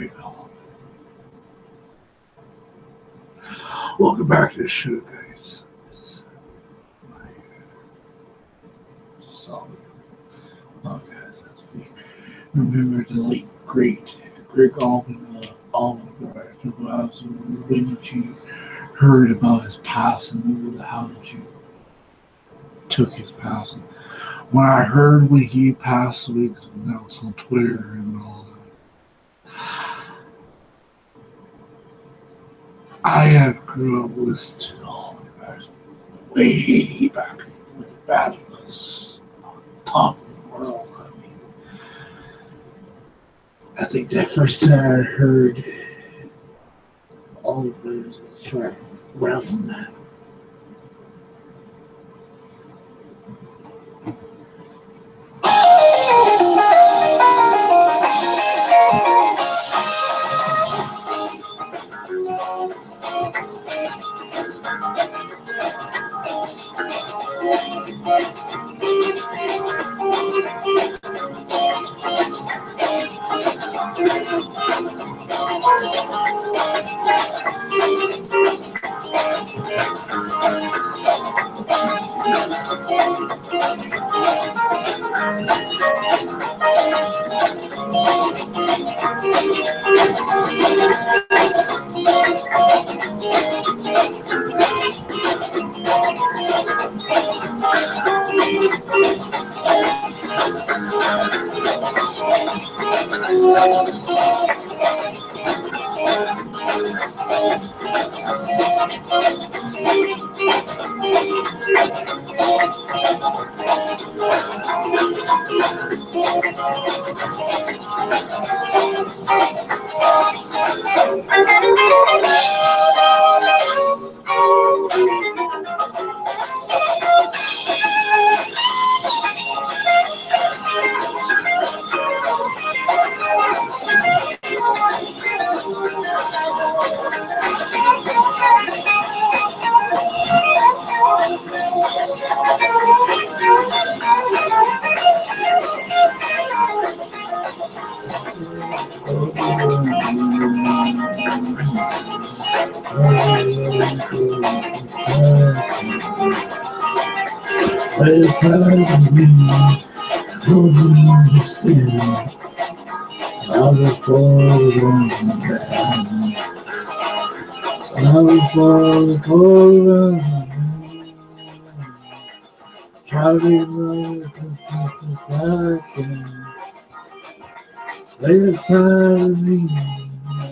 GREGG. Welcome back to the show, guys. Solid. Oh, guys, that's me. Remember the late, great GREGG ALLMAN, when did you heard about his passing? How did you took his passing? When I heard when he passed away, because it was announced on Twitter and all that, I have grew up listening to all the guys way back when the band was on top of the world. I mean, I think that first time I heard all of those was trying around that.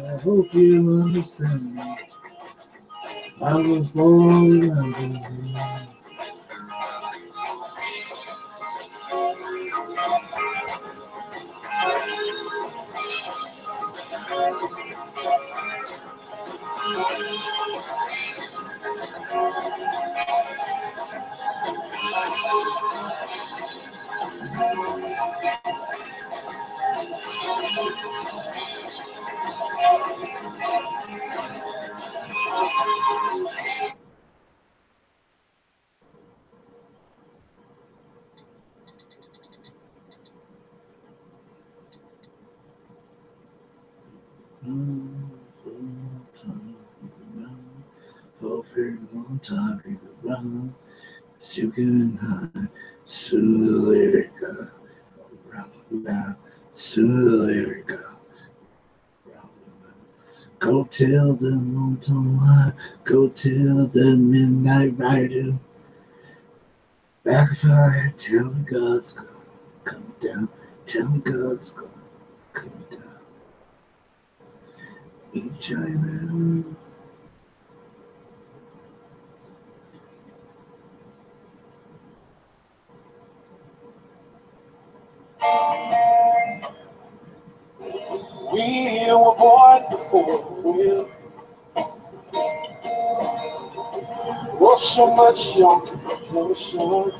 I hope you understand. I was born under for a very long time, people run. You can hide, sooner or later, around, sooner or later, go tell them long time lie, go tell the midnight rider. Back fire, tell me God's gonna come down, tell me God's gonna come down. Each island. We were born before the wheel. Was so much younger than the sun.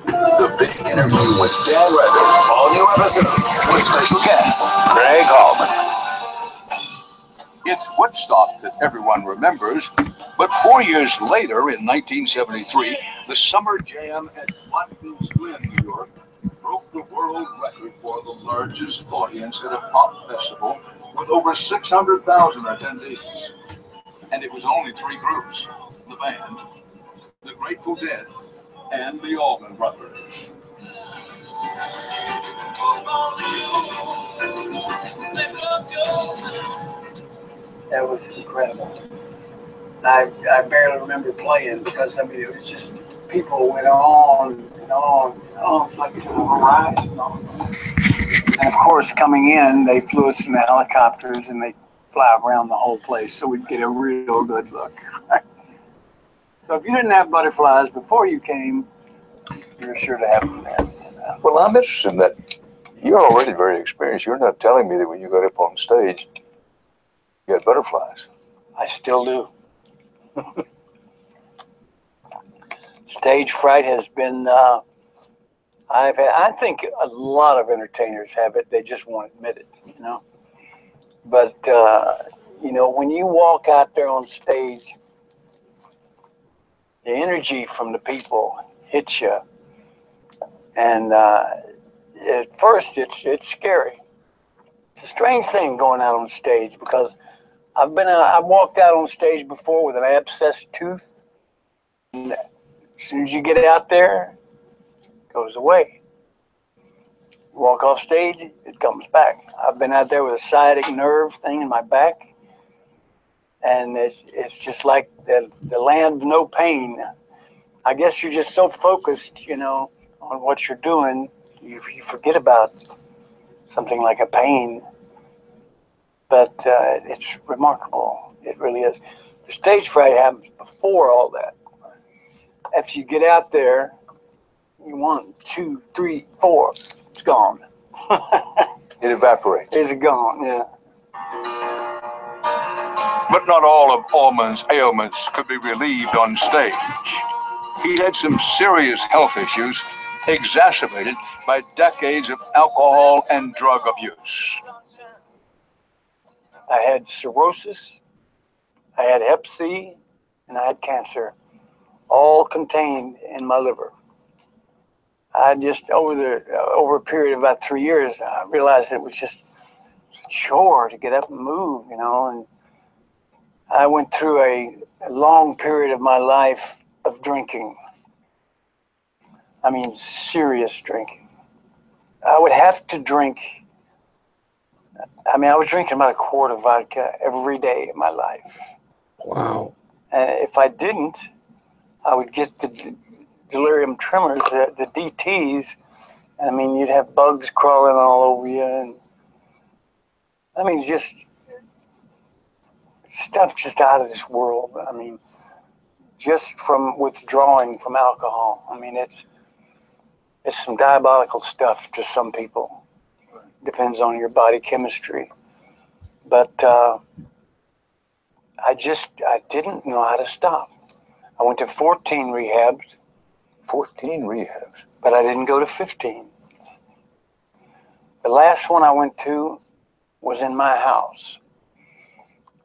The Big Interview with Dan Rather. All new episode with special guest GREGG ALLMAN. It's Woodstock that everyone remembers, but 4 years later, in 1973, the Summer Jam at Watkins Glen, New York, broke the world record for the largest audience at a pop festival with over 600,000 attendees. And it was only three groups: the band, the Grateful Dead, and the Allman Brothers. That was incredible. I barely remember playing because, I mean, it was just, people went on and on and on, like to the horizon. And of course, coming in, they flew us in the helicopters and they fly around the whole place so we'd get a real good look. So if you didn't have butterflies before you came, you're sure to have them there. Well, I'm interested in that. You're already very experienced. You're not telling me that when you got up on stage, you had butterflies. I still do. Stage fright has been, I think a lot of entertainers have it. They just won't admit it, you know. But, you know, when you walk out there on stage, the energy from the people hits you. And at first, it's scary. It's a strange thing going out on stage because I've walked out on stage before with an abscessed tooth. And as soon as you get out there, it goes away. You walk off stage, it comes back. I've been out there with a sciatic nerve thing in my back, and it's just like the land of no pain. I guess you're just so focused, you know, on what you're doing, you forget about something like a pain. But it's remarkable. It really is. The stage fright happens before all that. After you get out there, you 1, 2, 3, 4, it's gone. It evaporates. It's gone, yeah. But not all of Allman's ailments could be relieved on stage. He had some serious health issues exacerbated by decades of alcohol and drug abuse. I had cirrhosis, I had hep C, and I had cancer, all contained in my liver. I just, over a period of about 3 years, I realized it was just a chore to get up and move, you know, and I went through a long period of my life of drinking. I mean, serious drinking. I would have to drink. I mean, I was drinking about a quart of vodka every day of my life. Wow. And if I didn't, I would get the delirium tremors, the DTs. I mean, you'd have bugs crawling all over you. And I mean, just stuff just out of this world. I mean, just from withdrawing from alcohol. I mean, it's some diabolical stuff to some people. Depends on your body chemistry. But I didn't know how to stop. I went to 14 rehabs. 14 rehabs. But I didn't go to 15. The last one I went to was in my house.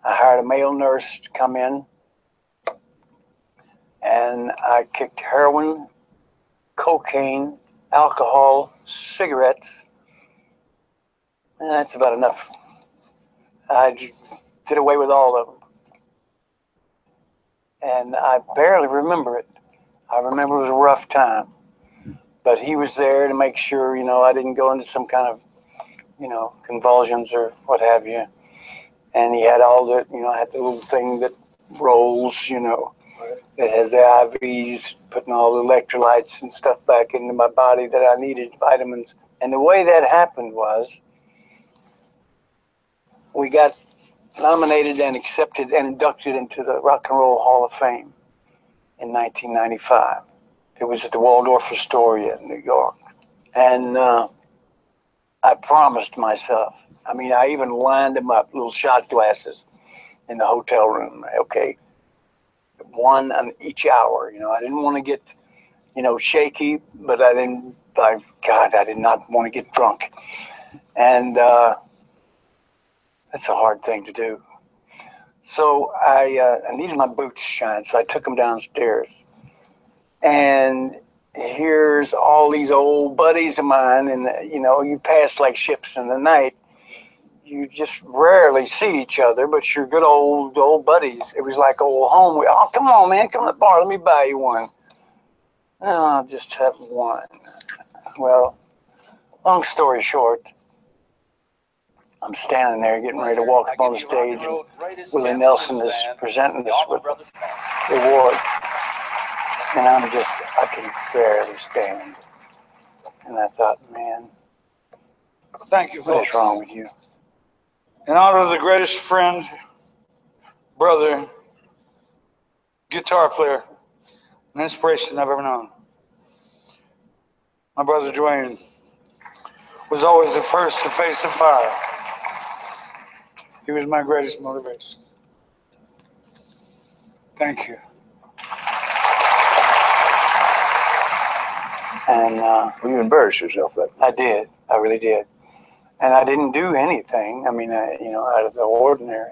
I hired a male nurse to come in, and I kicked heroin, cocaine, alcohol, cigarettes, and that's about enough. I did away with all of them. And I barely remember it. I remember it was a rough time. But he was there to make sure, you know, I didn't go into some kind of, you know, convulsions or what have you. And he had all the, you know, I had the little thing that rolls, you know, that has the IVs, putting all the electrolytes and stuff back into my body that I needed, vitamins. And the way that happened was we got nominated and accepted and inducted into the Rock and Roll Hall of Fame in 1995. It was at the Waldorf Astoria in New York. And I promised myself, I mean, I even lined them up, little shot glasses in the hotel room. Okay, one on each hour. You know, I didn't want to get, you know, shaky, but I did not want to get drunk. And that's a hard thing to do. So I needed my boots shined, so I took them downstairs. And here's all these old buddies of mine, and you know, you pass like ships in the night. You just rarely see each other, but you're good old buddies. It was like old home. Oh, come on, man, come to the bar. Let me buy you one. No, I'll just have one. Well, long story short, I'm standing there getting ready to walk up on the stage, and Willie Nelson is presenting us with the award. And I can barely stand. And I thought, man, Thank you, what folks. is wrong with you? In honor of the greatest friend, brother, guitar player, and inspiration I've ever known. My brother Dwayne was always the first to face the fire. He was my greatest motivation. Thank you. And Well, you embarrassed yourself that I did. I really did. And I didn't do anything, I mean, you know, out of the ordinary.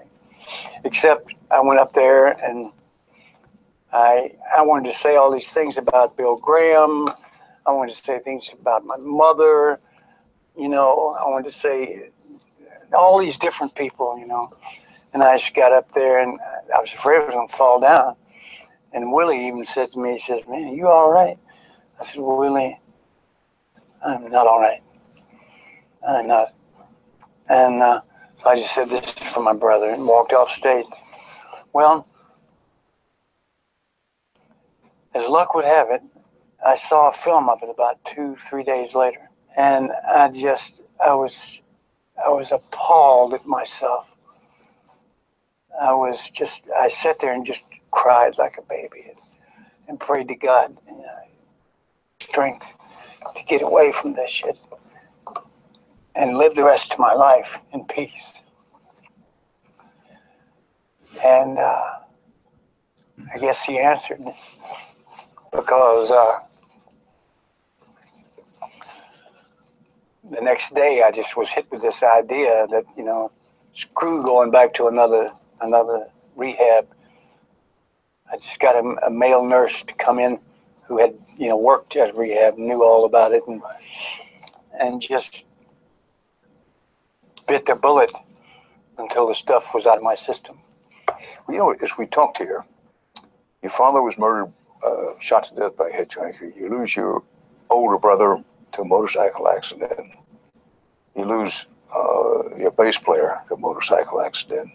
Except I went up there and I wanted to say all these things about Bill Graham. I wanted to say things about my mother. You know, I wanted to say all these different people, you know. And I just got up there and I was afraid I was going to fall down. And Willie even said to me, he says, man, are you all right? I said, well, Willie, I'm not all right. I'm not. And so I just said, this is for my brother, and walked off stage. Well, as luck would have it, I saw a film of it about 2-3 days later. And I was appalled at myself. I sat there and just cried like a baby and prayed to God, you know, strength to get away from this shit and live the rest of my life in peace. And I guess he answered me, because the next day I just was hit with this idea that, you know, screw going back to another rehab. I just got a male nurse to come in who had, you know, worked at rehab, knew all about it, and just bit the bullet until the stuff was out of my system. Well, you know, as we talked here, your father was murdered, shot to death by a hitchhiker. You lose your older brother to a motorcycle accident. You lose your bass player to a motorcycle accident.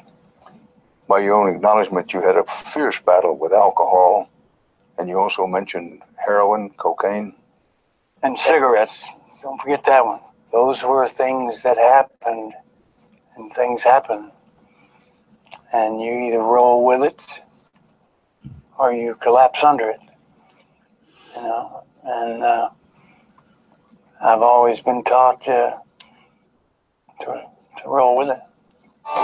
By your own acknowledgement, you had a fierce battle with alcohol, and you also mentioned heroin, cocaine. And cigarettes, don't forget that one. Those were things that happened, and things happen. And you either roll with it or you collapse under it, you know. And I've always been taught to roll with it. I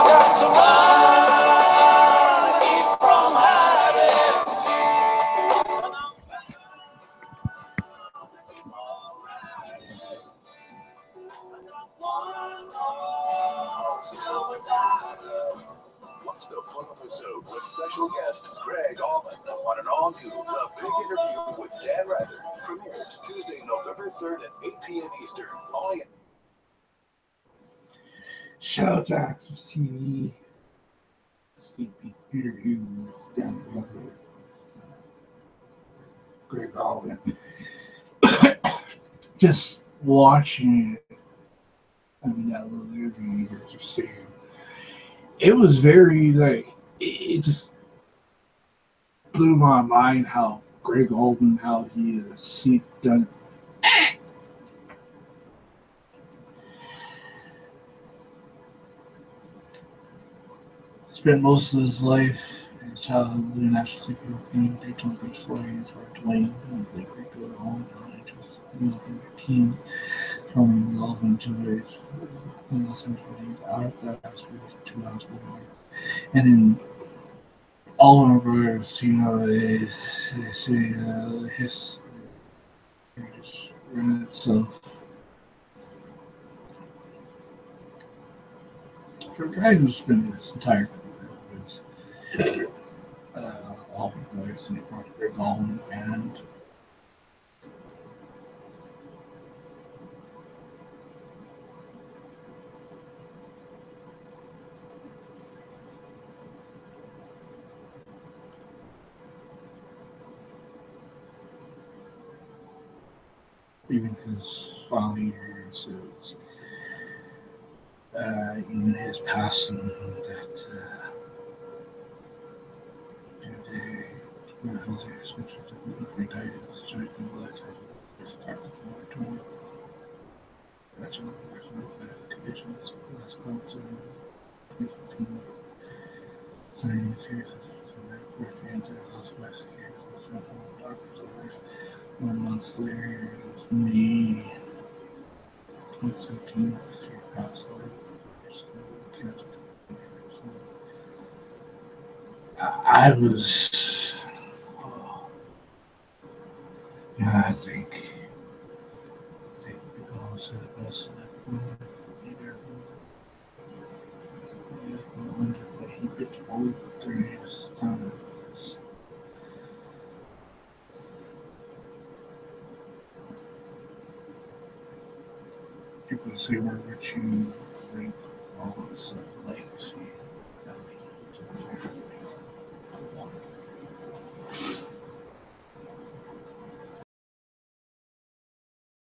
got to run, keep from hiding. Watch the full episode with special guest Greg Allman on an all-new The Big Interview with Dan Rather. Premieres Tuesday, November 3rd at 8 p.m. Eastern. Only Shout out to Access TV. Sleepy interview with Dan Rather. Greg Allman. Just watching it, I mean, that little interview you guys are saying, it was very, like, it just blew my mind how Greg Allman, how he done. Spent most of his life in his childhood living National Sleepy Routine, Daytona Beach, Florida, where Dwayne and Blake Rico at home, which was music routine from relevant to their listeners out that was 2 hours long. And then all of our brothers, you know, they say his just ran itself. For a guy who's been his entire career with years, and he brought Greg home, and even his final years, even his passing, that my health expenses of the diet was joint and blood started to that's all there's no conditions. Last month, 2015, signing series of medical fans at Las Vegas, and doctor's orders. 1 month later, it was May 2017, passed away. I was, yeah, I think people all said it best. But he gets old during his time. People say, where would you rank all of a sudden?